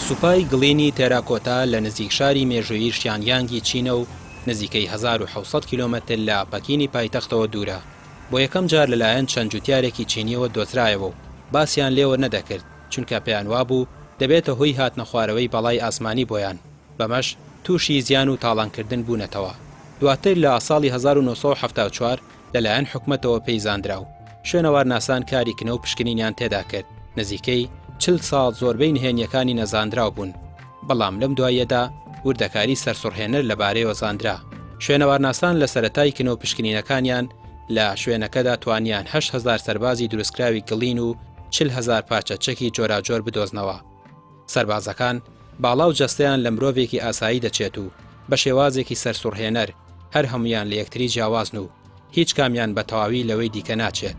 سوپای گڵینی تێراکۆتا لە نزیک شاری مێژوویی شیانیانگی چینە و نزیکەی 1700 کیلۆمەتر لە پەکینی پایتەختەوە دوورە. بۆ یەکەم جار لەلایەن چەند جوتیارێکی چینیەوە دۆزرایەوە و باسییان لێوە نەدەکرد چونکە پێیان وابوو دەبێتە هۆی هاتنە خوارەوەی بەڵای ئاسمانی بۆیان، بەمەش تووشی زیان و تاڵانکردن بوونەتەوە. دواتر لە ساڵی 1974 لەلایەن حکومەتەوە پەیزاندرا و شوێنەوارناسان کاری کنە و پشکنینیان تێدا کرد. نزیکەی 40 ساڵ زۆربەی نهێنیەکانی نەزانراو بوون، بەڵام لەم دوایەدا وردەکاری سەرسوڕهێنەر لەبارەیەوە زاندرا. شوێنەوارناسان لە سەرەتای کنە و پشکنینەکانیان لە شوێنەکەدا توانیان 8,000 سەربازی دروستکراوی گڵین و 40,000 پارچە چەکی جۆراجۆر بدۆزنەوە. سەربازەکان باڵا و جەستەیان لە مرۆڤێکی ئاسایی دەچێت و بە شێوازێکی سەرسوڕهێنەر هەر هەمویان لە یەکتری جیاوازن و هیچ کامیان بە تەواوی لەوەی دیکە ناچێت.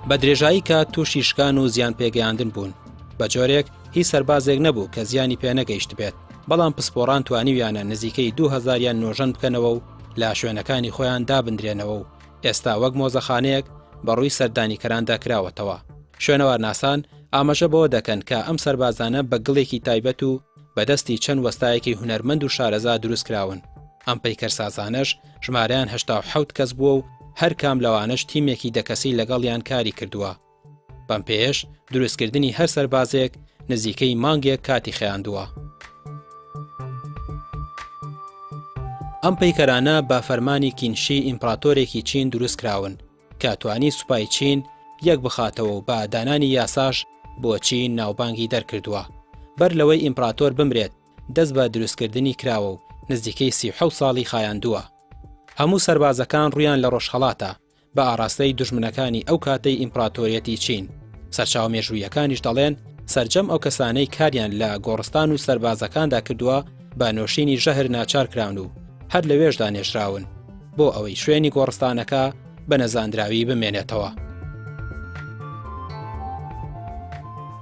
بە درێژایی کات تووشی شکان و زیان پێگەیاندن بوون. بە جۆرێک هیچ سەربازێک نەبوو کە زیانی پێ نەگەیشت بێت، بەڵام پسپۆڕان توانیویانە نزیکەی 2000یان نۆژەن بکەنەوە و لە شوێنەکانی خۆیان دابدرێنەوە و ئێستا وەک مۆزە خانەیەک بەڕووی سەردانیکەراندا کراوەتەوە. شوێنەوارناسان ئاماژە بەوە دەکەن کە ئەم سەربازانە بە گڵێکی تایبەت و بەدەستی چەند وەستایەکی هونەرمەند و شارەزا دروست کراون. ئەم پەیکەرسازانەش ژمارەیان 87 کەس بووە و هەر کام لەوانش تیمێکی دەکەسی لەگەڵیان کاری کردووە. بەم پێش دروستکردنی هەر سەربازێک نزیکەی مانگێک کاتی خەیاندووە. ئەم پەیکەرانە بە فەرمانی کینشی ئیمپراتۆرێکی چین دروست کراون کە توانی سوپای چین یەک بخاتەوە و بە دانانی یاساش بۆ چین ناوبانگی دەرکردووە. بەر لەوەی ئیمپراتۆر بمرێت دەست بە دروستکردنی کراوە و نزیکەی 37 ساڵی خایاندووە. هەموو سەربازەکان ڕویان لە ڕۆژهەڵاتە بە ئاراستەی دژمنەکانی ئەو کاتەی ئیمپراتۆریەتی چین. سەرچاو مێژوویەکانیش دەڵێن سەرجەم ئەو کەسانەی کاریان لە گۆڕستان و سەربازەکاندا کردووە بە نۆشینی ژەهر ناچار کراون و هەر لەوێشدا نێژراون بۆ ئەوەی شوێنی گۆڕستانەکە بە نەزاندراوی بمێنێتەوە.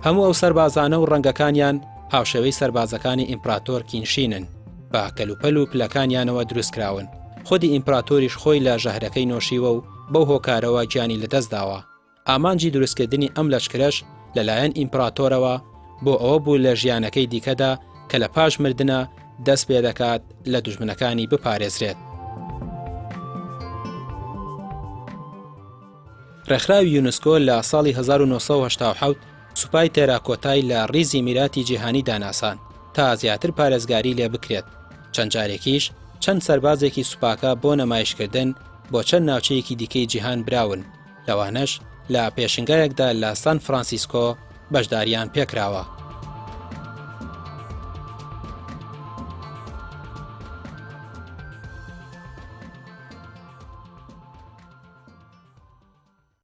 هەموو ئەو سەربازانە و ڕەنگەکانیان هاوشێوەی سەربازەکانی ئیمپراتۆر کینشینن، بە کەلوپەل و پلەکانیانەوە دروست کراون. خودی ئیمپراتۆریش خۆی لە ژەهرەکەی نۆشیوە و بەو هۆکارەوە گیانی لەدەست داوە. ئامانجی دروستکردنی ئەم لەشکرەش لەلایەن ئیمپراتۆرەوە بۆ ئەوە بوو لە ژیانەکەی دیکەدا کە لە پاش مردنە دەست پێ دەکات لە دوژمنەکانی بپارێزرێت. ڕێکخراوی یونسکۆ لە ساڵی 1987 سوپای تێراکۆتای لە ڕیزی میراتی جیهانی داناسان تا زیاتر پارێزگاری لێ بکرێت. چەند جارێکیش چەند سەربازێکی سوپاکە بۆ نەمایشکردن بۆ چەند ناوچەیەکی دیکەی جیهان براون، لەوانەش لە پێشنگایەکدا لە سان فرانسیسکۆ بەشداریان پێکراوە.